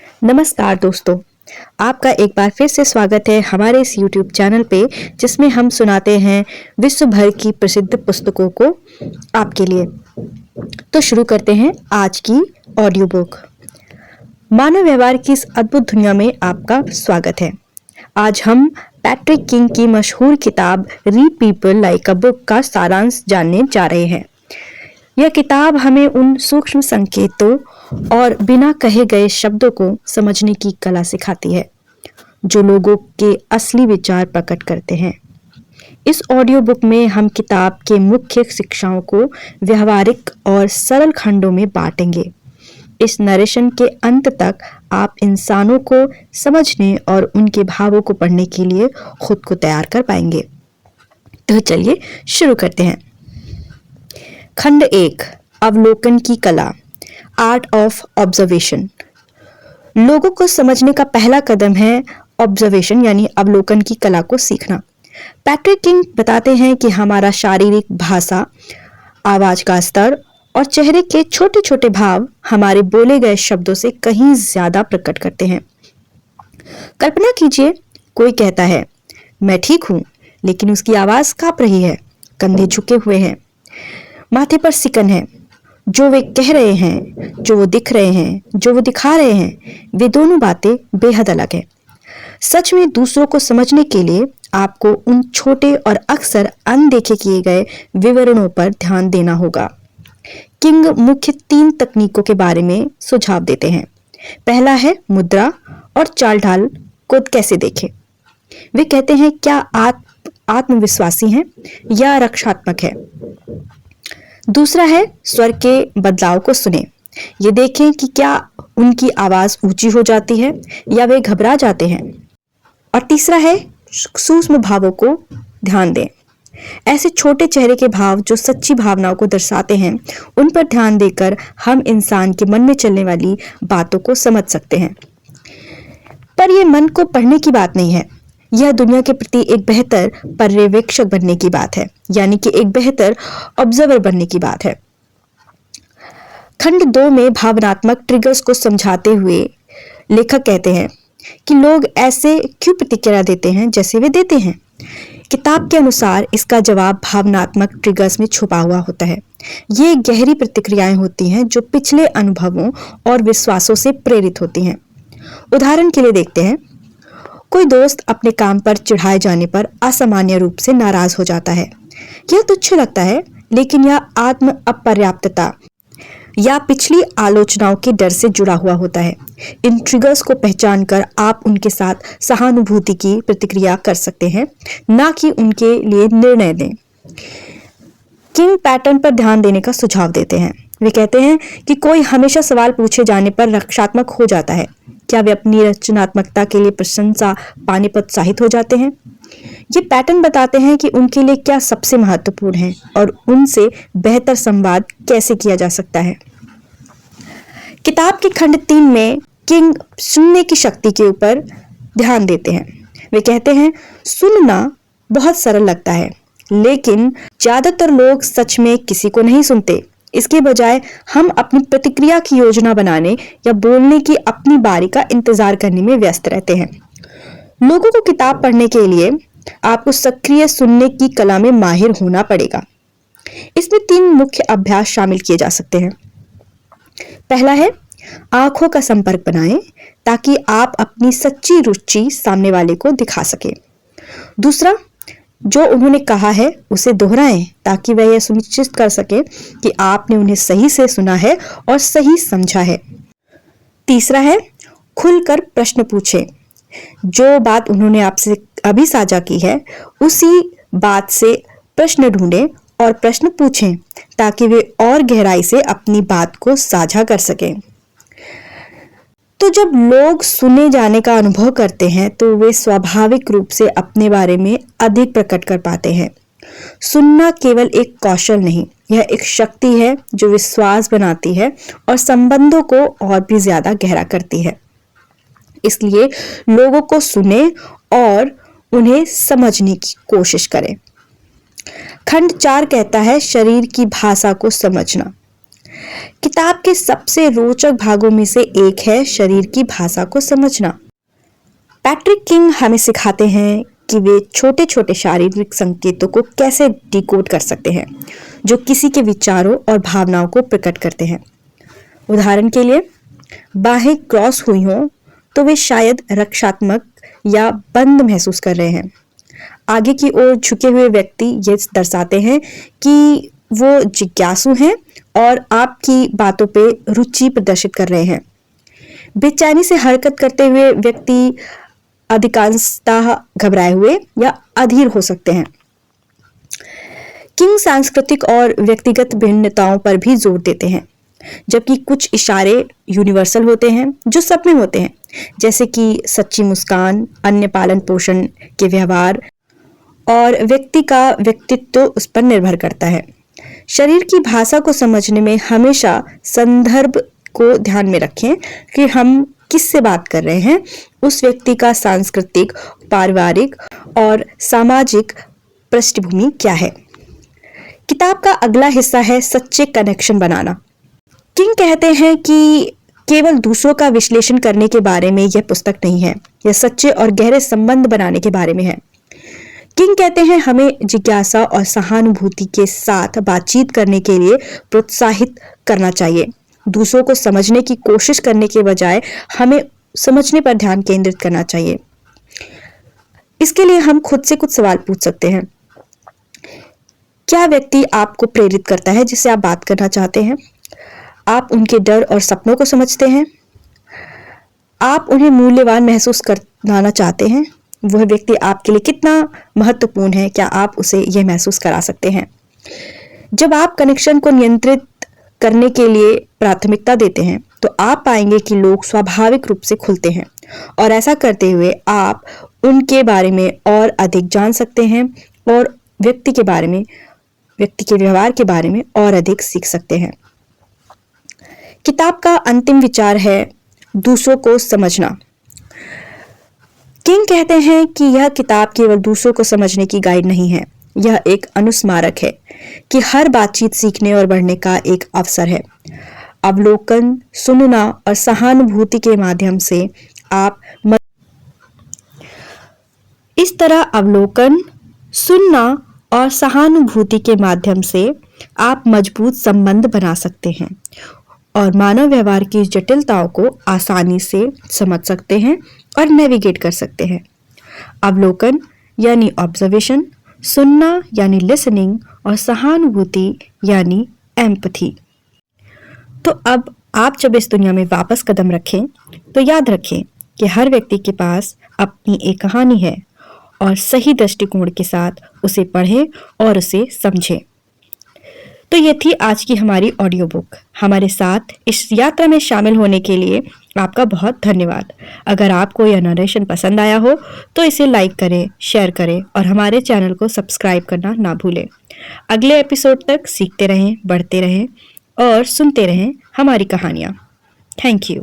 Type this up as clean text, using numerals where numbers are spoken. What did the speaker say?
नमस्कार दोस्तों, आपका एक बार फिर से स्वागत है हमारे इस YouTube चैनल पे जिसमें हम सुनाते हैं विश्व भर की प्रसिद्ध पुस्तकों को आपके लिए। तो शुरू करते हैं आज की ऑडियो बुक। मानव व्यवहार की इस अद्भुत दुनिया में आपका स्वागत है। आज हम पैट्रिक किंग की मशहूर किताब read people like a book का सारांश जानने जा रहे हैं। यह किताब हमें उन सूक्ष्म संकेतों और बिना कहे गए शब्दों को समझने की कला सिखाती है जो लोगों के असली विचार प्रकट करते हैं। इस ऑडियो बुक में हम किताब के मुख्य शिक्षाओं को व्यवहारिक और सरल खंडों में बांटेंगे। इस नरेशन के अंत तक आप इंसानों को समझने और उनके भावों को पढ़ने के लिए खुद को तैयार कर पाएंगे। तो चलिए शुरू करते हैं। खंड 1, अवलोकन की कला, आर्ट ऑफ ऑब्जर्वेशन। लोगों को समझने का पहला कदम है ऑब्जर्वेशन यानी अवलोकन की कला को सीखना। पैट्रिक किंग बताते हैं कि हमारा शारीरिक भाषा, आवाज का स्तर और चेहरे के छोटे छोटे भाव हमारे बोले गए शब्दों से कहीं ज्यादा प्रकट करते हैं। कल्पना कीजिए, कोई कहता है मैं ठीक हूं, लेकिन उसकी आवाज कांप रही है, कंधे झुके हुए हैं, माथे पर सिकन है। जो वे कह रहे हैं, जो वो दिख रहे हैं, जो वो दिखा रहे हैं, वे दोनों बातें बेहद अलग हैं। सच में दूसरों को समझने के लिए आपको उन छोटे और अक्सर अनदेखे किए गए विवरणों पर ध्यान देना होगा। किंग मुख्य 3 तकनीकों के बारे में सुझाव देते हैं। पहला है मुद्रा और चाल ढाल को कैसे देखें। वे कहते हैं क्या आत्मविश्वासी हैं या रक्षात्मक है। दूसरा है स्वर के बदलाव को सुने। ये देखें कि क्या उनकी आवाज ऊंची हो जाती है या वे घबरा जाते हैं। और तीसरा है सूक्ष्म भावों को ध्यान दें। ऐसे छोटे चेहरे के भाव जो सच्ची भावनाओं को दर्शाते हैं, उन पर ध्यान देकर हम इंसान के मन में चलने वाली बातों को समझ सकते हैं। पर यह मन को पढ़ने की बात नहीं है, यह दुनिया के प्रति एक बेहतर पर्यवेक्षक बनने की बात है, यानी कि एक बेहतर ऑब्जर्वर बनने की बात है। खंड 2 में भावनात्मक ट्रिगर्स को समझाते हुए लेखक कहते हैं कि लोग ऐसे क्यों प्रतिक्रिया देते हैं जैसे वे देते हैं। किताब के अनुसार इसका जवाब भावनात्मक ट्रिगर्स में छुपा हुआ होता है। ये गहरी प्रतिक्रियाएं होती हैं जो पिछले अनुभवों और विश्वासों से प्रेरित होती हैं। उदाहरण के लिए देखते हैं, कोई दोस्त अपने काम पर चिढ़ाए जाने पर असामान्य रूप से नाराज हो जाता है। यह तुच्छ लगता है, लेकिन यह आत्म अपर्याप्तता या पिछली आलोचनाओं के डर से जुड़ा हुआ होता है। इन ट्रिगर्स को पहचानकर आप उनके साथ सहानुभूति की प्रतिक्रिया कर सकते हैं, ना कि उनके लिए निर्णय लें। किंग पैटर्न पर ध्यान देने का सुझाव देते हैं। वे कहते हैं कि कोई हमेशा सवाल पूछे जाने पर रक्षात्मक हो जाता है। क्या वे अपनी रचनात्मकता के लिए प्रशंसा पाने पर उत्साहित हो जाते हैं? ये पैटर्न बताते हैं कि उनके लिए क्या सबसे महत्वपूर्ण है और उनसे बेहतर संवाद कैसे किया जा सकता है। किताब के खंड 3 में किंग सुनने की शक्ति के ऊपर ध्यान देते हैं। वे कहते हैं सुनना बहुत सरल लगता है, लेकिन ज्यादातर लोग सच में किसी को नहीं सुनते। इसके बजाय हम अपनी प्रतिक्रिया की योजना बनाने या बोलने की अपनी बारी का इंतजार करने में व्यस्त रहते हैं। लोगों को किताब पढ़ने के लिए आपको सक्रिय सुनने की कला में माहिर होना पड़ेगा। इसमें 3 मुख्य अभ्यास शामिल किए जा सकते हैं। पहला है आंखों का संपर्क बनाएं ताकि आप अपनी सच्ची रुचि सामने वाले को दिखा सके। दूसरा, जो उन्होंने कहा है उसे दोहराएं ताकि वह यह सुनिश्चित कर सके कि आपने उन्हें सही से सुना है और सही समझा है। तीसरा है खुलकर प्रश्न पूछें। जो बात उन्होंने आपसे अभी साझा की है उसी बात से प्रश्न ढूंढें और प्रश्न पूछें ताकि वे और गहराई से अपनी बात को साझा कर सकें। तो जब लोग सुने जाने का अनुभव करते हैं तो वे स्वाभाविक रूप से अपने बारे में अधिक प्रकट कर पाते हैं। सुनना केवल एक कौशल नहीं, यह एक शक्ति है जो विश्वास बनाती है और संबंधों को और भी ज्यादा गहरा करती है। इसलिए लोगों को सुने और उन्हें समझने की कोशिश करें। खंड 4 कहता है शरीर की भाषा को समझना। किताब के सबसे रोचक भागों में से एक है शरीर की भाषा को समझना। पैट्रिक किंग हमें सिखाते हैं कि वे छोटे छोटे शारीरिक संकेतों को कैसे डिकोड कर सकते हैं जो किसी के विचारों और भावनाओं को प्रकट करते हैं। उदाहरण के लिए, बाहें क्रॉस हुई हों तो वे शायद रक्षात्मक या बंद महसूस कर रहे हैं। आगे की ओर झुके हुए व्यक्ति ये दर्शाते हैं कि वो जिज्ञासु हैं और आपकी बातों पे रुचि प्रदर्शित कर रहे हैं। बेचैनी से हरकत करते हुए व्यक्ति अधिकांशतः घबराए हुए या अधीर हो सकते हैं। किंग सांस्कृतिक और व्यक्तिगत भिन्नताओं पर भी जोर देते हैं, जबकि कुछ इशारे यूनिवर्सल होते हैं जो सब में होते हैं, जैसे कि सच्ची मुस्कान, अन्य पालन पोषण के व्यवहार और व्यक्ति का व्यक्तित्व उस पर निर्भर करता है। शरीर की भाषा को समझने में हमेशा संदर्भ को ध्यान में रखें कि हम किससे बात कर रहे हैं, उस व्यक्ति का सांस्कृतिक, पारिवारिक और सामाजिक पृष्ठभूमि क्या है। किताब का अगला हिस्सा है सच्चे कनेक्शन बनाना। किंग कहते हैं कि केवल दूसरों का विश्लेषण करने के बारे में यह पुस्तक नहीं है, यह सच्चे और गहरे संबंध बनाने के बारे में है। किंग कहते हैं हमें जिज्ञासा और सहानुभूति के साथ बातचीत करने के लिए प्रोत्साहित करना चाहिए। दूसरों को समझने की कोशिश करने के बजाय हमें समझने पर ध्यान केंद्रित करना चाहिए। इसके लिए हम खुद से कुछ सवाल पूछ सकते हैं। क्या व्यक्ति आपको प्रेरित करता है जिससे आप बात करना चाहते हैं? आप उनके डर और सपनों को समझते हैं? आप उन्हें मूल्यवान महसूस कराना चाहते हैं? वह व्यक्ति आपके लिए कितना महत्वपूर्ण है, क्या आप उसे यह महसूस करा सकते हैं? जब आप कनेक्शन को नियंत्रित करने के लिए प्राथमिकता देते हैं तो आप पाएंगे कि लोग स्वाभाविक रूप से खुलते हैं और ऐसा करते हुए आप उनके बारे में और अधिक जान सकते हैं और व्यक्ति के व्यवहार के बारे में और अधिक सीख सकते हैं। किताब का अंतिम विचार है दूसरों को समझना। किंग कहते हैं कि यह किताब केवल दूसरों को समझने की गाइड नहीं है, यह एक अनुस्मारक है कि हर बातचीत सीखने और बढ़ने का एक अवसर है। अवलोकन, सुनना और सहानुभूति के माध्यम से आप इस तरह अवलोकन, सुनना और सहानुभूति के माध्यम से आप मजबूत संबंध बना सकते हैं और मानव व्यवहार की जटिलताओं को आसानी से समझ सकते हैं और नेविगेट कर सकते हैं। अवलोकन यानी ऑब्जर्वेशन, सुनना यानी लिसनिंग और सहानुभूति यानी एम्पथी। तो अब आप जब इस दुनिया में वापस कदम रखें तो याद रखें कि हर व्यक्ति के पास अपनी एक कहानी है और सही दृष्टिकोण के साथ उसे पढ़ें और उसे समझें। तो ये थी आज की हमारी ऑडियो बुक। हमारे साथ इस यात्रा में शामिल होने के लिए आपका बहुत धन्यवाद। अगर आपको यह नरेशन पसंद आया हो तो इसे लाइक करें, शेयर करें और हमारे चैनल को सब्सक्राइब करना ना भूलें। अगले एपिसोड तक सीखते रहें, बढ़ते रहें और सुनते रहें हमारी कहानियाँ। Thank you.